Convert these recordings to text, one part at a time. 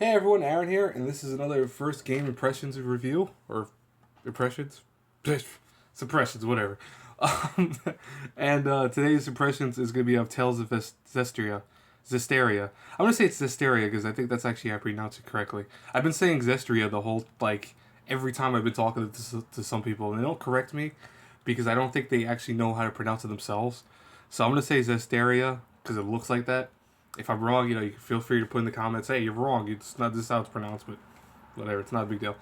Hey everyone, Aaron here, and this is another first game impressions review, or impressions? It's impressions, whatever. Um, and today's impressions is going to be of Tales of Zestria. Zestiria. I'm going to say it's Zestiria because I think that's actually how I pronounce it correctly. I've been saying Zestria the whole, every time I've been talking to some people, and they don't correct me because I don't think they actually know how to pronounce it themselves. So I'm going to say Zestiria because it looks like that. If I'm wrong, you can feel free to put in the comments, hey, you're wrong. It's not this is how it's pronounced, but whatever. It's not a big deal.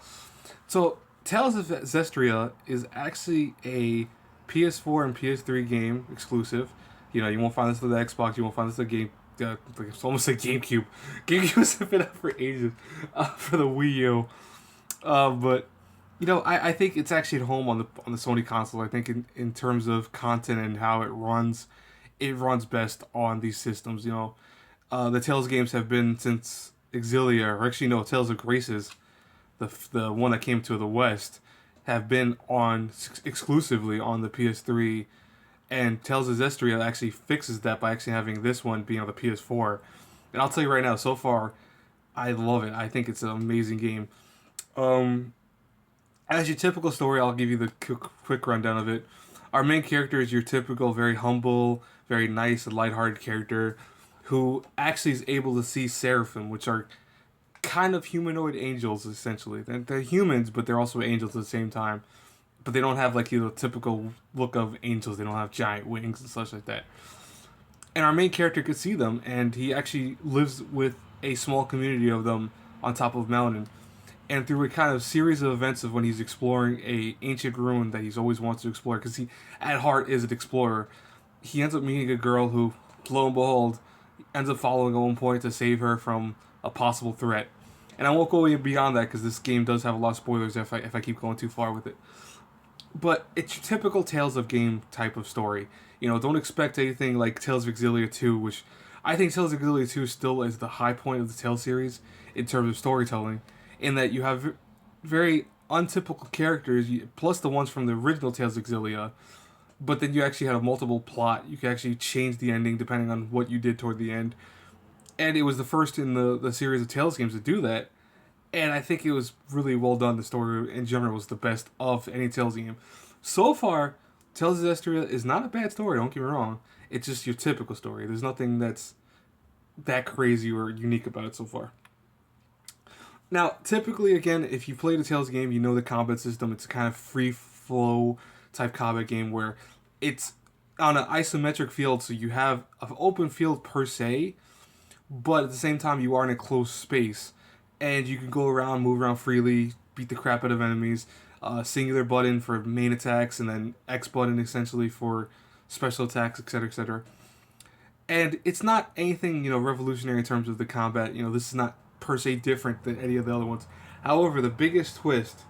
So, Tales of Zestria is actually a PS4 and PS3 game exclusive. You won't find this on the Xbox. You won't find this on the game. It's almost like GameCube. GameCube has been out for ages for the Wii U. But I think it's actually at home on the Sony console. I think in terms of content and how it runs best on these systems. The Tales games have been since Exilia, or actually no, Tales of Graces, the one that came to the West, have been on exclusively on the PS3, and Tales of Zestria actually fixes that by actually having this one being on the PS4. And I'll tell you right now, so far, I love it. I think it's an amazing game. Um, as your typical story, I'll give you the quick rundown of it. Our main character is your typical, very humble, very nice, and lighthearted character who actually is able to see seraphim, which are kind of humanoid angels, essentially. They're humans, but they're also angels at the same time. But they don't have the typical look of angels. They don't have giant wings and such like that. And our main character could see them, and he actually lives with a small community of them on top of a mountain. And through a kind of series of events of when he's exploring a ancient ruin that he's always wants to explore, because he at heart is an explorer, he ends up meeting a girl who, lo and behold, ends up following at one point to save her from a possible threat. And I won't go beyond that because this game does have a lot of spoilers if I keep going too far with it. But it's your typical Tales of game type of story. Don't expect anything like Tales of Exilia 2, which I think Tales of Exilia 2 still is the high point of the Tales series in terms of storytelling, in that you have very untypical characters, plus the ones from the original Tales of Exilia, but then you actually had a multiple plot. You could actually change the ending depending on what you did toward the end. And it was the first in the series of Tales games to do that. And I think it was really well done. The story in general was the best of any Tales game. So far, Tales of Zestiria is not a bad story, don't get me wrong. It's just your typical story. There's nothing that's that crazy or unique about it so far. Now, typically, again, if you played a Tales game, you know the combat system. It's a kind of free flow type combat game where it's on an isometric field, so you have an open field per se, but at the same time, you are in a closed space, and you can go around, move around freely, beat the crap out of enemies. Singular button for main attacks, and then X button essentially for special attacks, etc., etc. And it's not anything revolutionary in terms of the combat. This is not per se different than any of the other ones. However, the biggest twist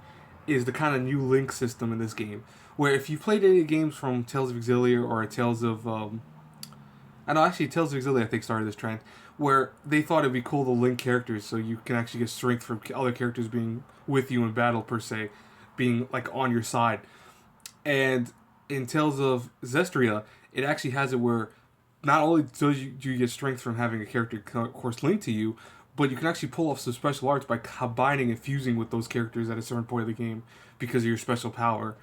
is the kind of new link system in this game, where if you played any games from Tales of Exilia or Tales of I know actually Tales of Exilia I think started this trend, where they thought it'd be cool to link characters so you can actually get strength from other characters being with you in battle per se, being like on your side. And in Tales of Zestria, it actually has it where not only do you get strength from having a character course linked to you, but you can actually pull off some special arts by combining and fusing with those characters at a certain point of the game because of your special power.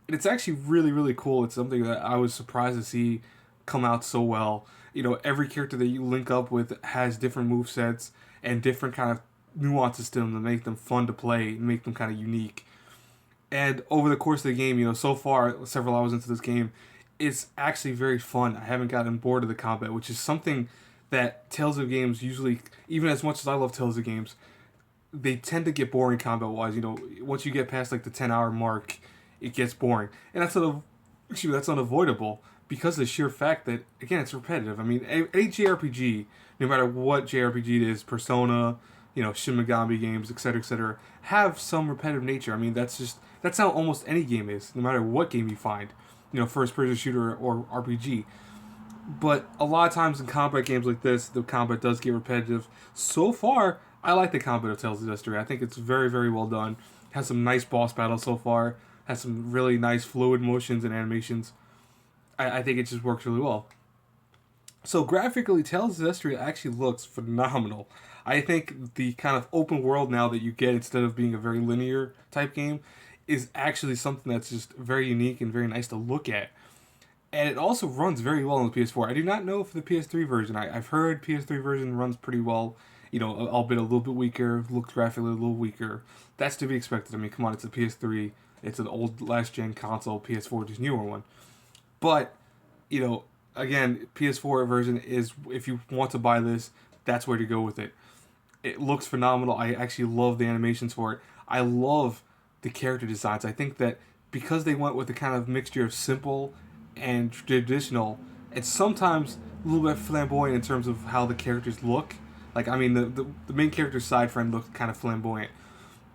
And it's actually really, really cool. It's something that I was surprised to see come out so well. Every character that you link up with has different move sets and different kind of nuances to them that make them fun to play and make them kind of unique. And over the course of the game, so far, several hours into this game, it's actually very fun. I haven't gotten bored of the combat, which is something that Tales of games usually, even as much as I love Tales of games, they tend to get boring combat wise. Once you get past the 10-hour mark, it gets boring, and that's unavoidable because of the sheer fact that again it's repetitive. I mean, any JRPG, no matter what JRPG it is, Persona, Shin Megami games, etc., have some repetitive nature. I mean, that's how almost any game is, no matter what game you find, first person shooter or RPG. But a lot of times in combat games like this, the combat does get repetitive. So far, I like the combat of Tales of Zestiria. I think it's very, very well done. Has some nice boss battles so far. Has some really nice fluid motions and animations. I think it just works really well. So graphically, Tales of Zestiria actually looks phenomenal. I think the kind of open world now that you get instead of being a very linear type game is actually something that's just very unique and very nice to look at. And it also runs very well on the PS4. I do not know for the PS3 version. I've heard PS3 version runs pretty well. You know, albeit a little bit weaker, looks graphically a little weaker. That's to be expected. I mean, come on, it's a PS3. It's an old last gen console. PS4 just newer one. But you know, again, PS4 version is if you want to buy this, that's where to go with it. It looks phenomenal. I actually love the animations for it. I love the character designs. I think that because they went with the kind of mixture of simple and traditional, and sometimes a little bit flamboyant in terms of how the characters look. Like, I mean, the main character's side friend looked kind of flamboyant.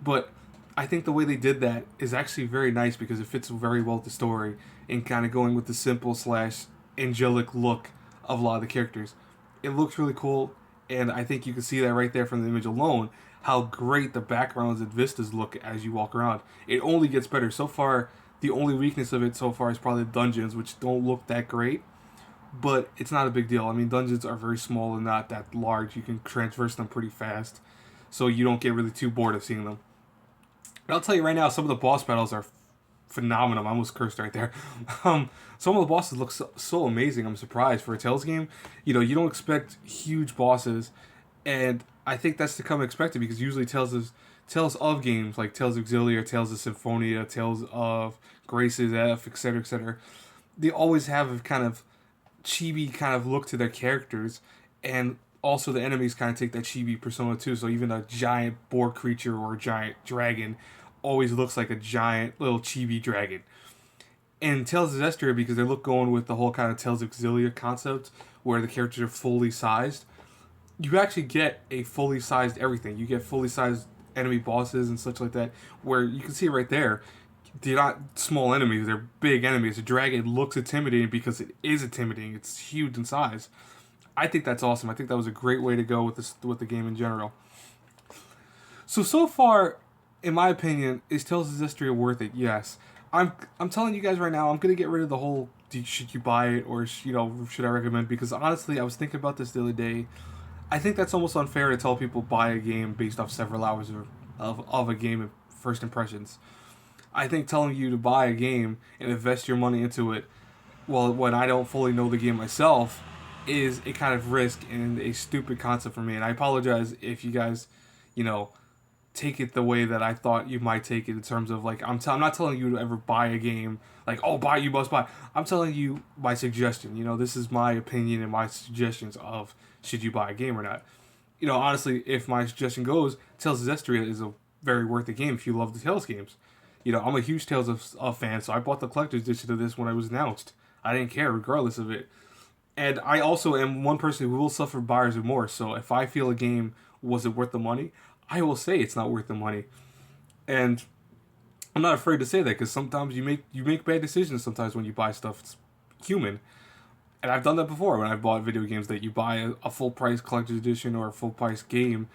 But I think the way they did that is actually very nice because it fits very well with the story and kind of going with the simple slash angelic look of a lot of the characters. It looks really cool, and I think you can see that right there from the image alone how great the backgrounds and vistas look as you walk around. It only gets better. So far, the only weakness of it so far is probably the dungeons, which don't look that great, but it's not a big deal. I mean, dungeons are very small and not that large. You can traverse them pretty fast, so you don't get really too bored of seeing them. And I'll tell you right now, some of the boss battles are phenomenal. I almost cursed right there. Some of the bosses look so amazing. I'm surprised for a Tales game. You know, you don't expect huge bosses, and I think that's to come expected because usually Tales of games like Tales of Zestiria, Tales of Symphonia, Tales of Graces F, etc., they always have a kind of chibi kind of look to their characters, and also the enemies kind of take that chibi persona too. So even a giant boar creature or a giant dragon always looks like a giant little chibi dragon. And Tales of Zestiria, because they look going with the whole kind of Tales of Xillia concept, where the characters are fully sized, you actually get a fully sized everything. You get fully sized enemy bosses and such like that, where you can see right there, they're not small enemies, they're big enemies. The dragon looks intimidating because it is intimidating. It's huge in size. I think that's awesome. I think that was a great way to go with the game in general. So far, in my opinion, is Tales of Zestiria worth it? Yes. I'm telling you guys right now, I'm gonna get rid of the whole should you buy it or should I recommend? Because honestly, I was thinking about this the other day. I think that's almost unfair to tell people buy a game based off several hours of a game and first impressions. I think telling you to buy a game and invest your money into it, well, when I don't fully know the game myself, is a kind of risk and a stupid concept for me. And I apologize if you guys, you know, take it the way that I thought you might take it in terms of like I'm not telling you to ever buy a game like oh buy you must buy. I'm telling you my suggestion. You know, this is my opinion and my suggestions of should you buy a game or not. You know, honestly, if my suggestion goes, Tales of Zestiria is a very worth the game if you love the Tales games. You know, I'm a huge Tales of fan, so I bought the collector's edition of this when it was announced. I didn't care regardless of it. And I also am one person who will suffer buyer's remorse. So if I feel a game wasn't worth the money, I will say it's not worth the money. And I'm not afraid to say that because sometimes you make bad decisions sometimes when you buy stuff. It's human. And I've done that before when I've bought video games that you buy a full price collector's edition or a full price game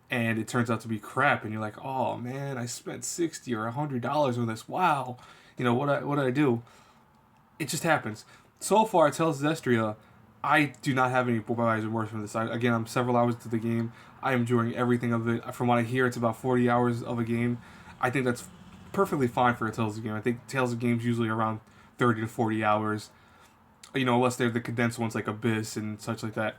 and it turns out to be crap and you're like, oh man, I spent $60 or $100 on this. Wow. You know, what did I do? It just happens. So far, Tales of Zestria, I do not have any buyer's remorse from this. Again, I'm several hours into the game. I am enjoying everything of it. From what I hear, it's about 40 hours of a game. I think that's perfectly fine for a Tales of game. I think Tales of games usually around 30 to 40 hours. You know, unless they're the condensed ones like Abyss and such like that.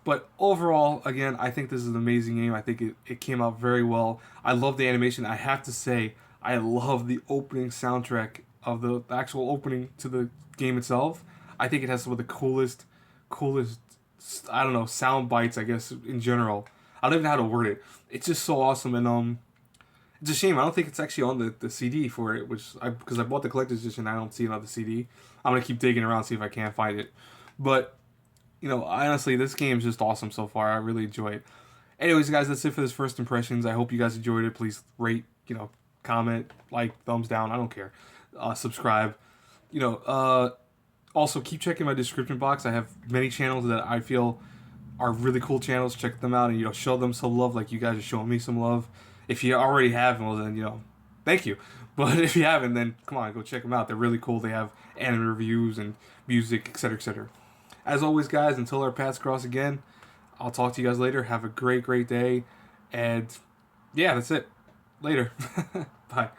But overall, again, I think this is an amazing game. I think it came out very well. I love the animation. I have to say, I love the opening soundtrack of the actual opening to the game itself. I think it has some of the coolest, I don't know, sound bites, I guess, in general. I don't even know how to word it. It's just so awesome, and it's a shame. I don't think it's actually on the CD for it, because I bought the collector's edition. I don't see it on the CD. I'm gonna keep digging around see if I can't find it. But you know, honestly, this game is just awesome so far. I really enjoy it. Anyways, guys, that's it for this first impressions. I hope you guys enjoyed it. Please rate, comment, like, thumbs down. I don't care. Subscribe. Also keep checking my description box. I have many channels that I feel are really cool channels. Check them out and show them some love, like you guys are showing me some love. If you already have, well then thank you. But if you haven't, then come on, go check them out. They're really cool. They have anime reviews and music, etc., etc. as always, guys, until our paths cross again, I'll talk to you guys later. Have a great day. And yeah, that's it. Later. Bye.